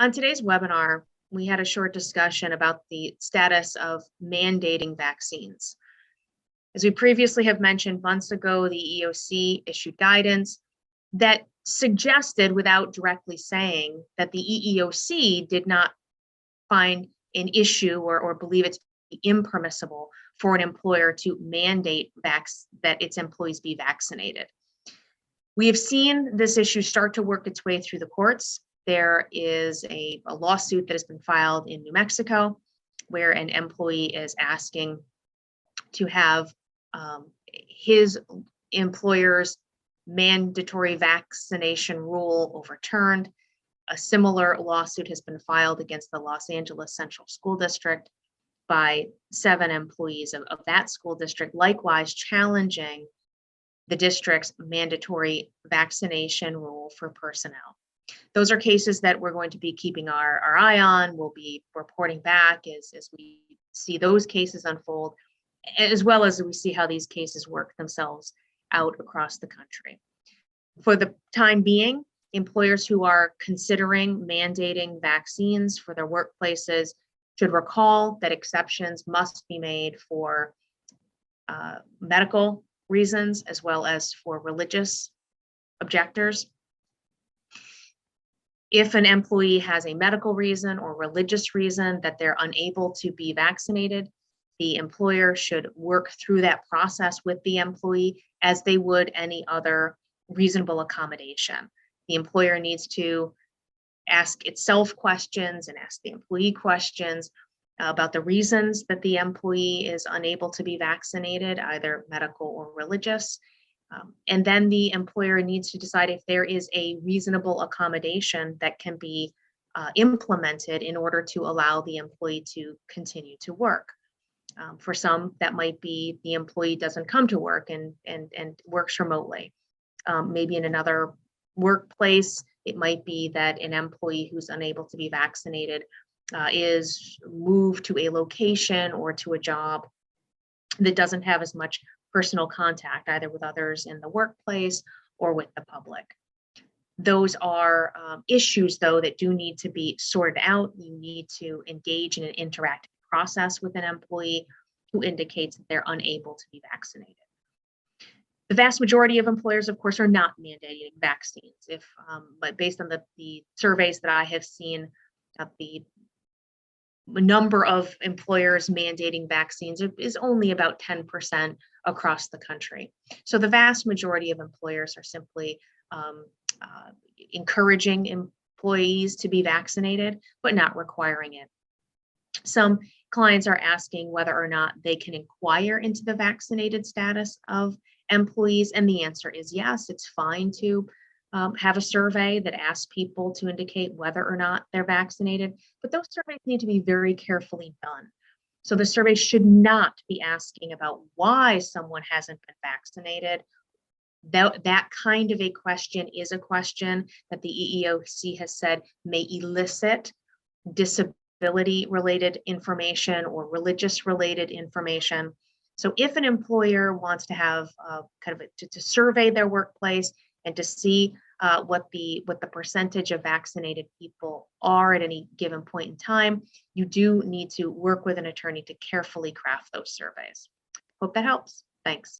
On today's webinar, we had a short discussion about the status of mandating vaccines. As we previously have mentioned, months ago, the EEOC issued guidance that suggested, without directly saying, that the EEOC did not find an issue or believe it's impermissible for an employer to mandate that its employees be vaccinated. We have seen this issue start to work its way through the courts. There is a lawsuit that has been filed in New Mexico where an employee is asking to have his employer's mandatory vaccination rule overturned. A similar lawsuit has been filed against the Los Angeles Central School District by 7 employees of that school district, likewise challenging the district's mandatory vaccination rule for personnel. Those are cases that we're going to be keeping our eye on. We'll be reporting back as we see those cases unfold, as well as we see how these cases work themselves out across the country. For the time being, employers who are considering mandating vaccines for their workplaces should recall that exceptions must be made for medical reasons as well as for religious objectors. If an employee has a medical reason or religious reason that they're unable to be vaccinated, the employer should work through that process with the employee as they would any other reasonable accommodation. The employer needs to ask itself questions and ask the employee questions about the reasons that the employee is unable to be vaccinated, either medical or religious. And then the employer needs to decide if there is a reasonable accommodation that can be implemented in order to allow the employee to continue to work. For some, that might be the employee doesn't come to work and works remotely. Maybe in another workplace, it might be that an employee who's unable to be vaccinated is moved to a location or to a job that doesn't have as much personal contact, either with others in the workplace or with the public. Those are issues, though, that do need to be sorted out. You need to engage in an interactive process with an employee who indicates that they're unable to be vaccinated. The vast majority of employers, of course, are not mandating vaccines. But based on the surveys that I have seen, the number of employers mandating vaccines is only about 10% across the country. So the vast majority of employers are simply encouraging employees to be vaccinated, but not requiring it. Some clients are asking whether or not they can inquire into the vaccinated status of employees, and the answer is yes. It's fine to have a survey that asks people to indicate whether or not they're vaccinated, but those surveys need to be very carefully done. So the survey should not be asking about why someone hasn't been vaccinated. That kind of a question is a question that the EEOC has said may elicit disability-related information or religious-related information. So if an employer wants to have to survey their workplace and to see what the percentage of vaccinated people are at any given point in time, you do need to work with an attorney to carefully craft those surveys. Hope that helps. Thanks.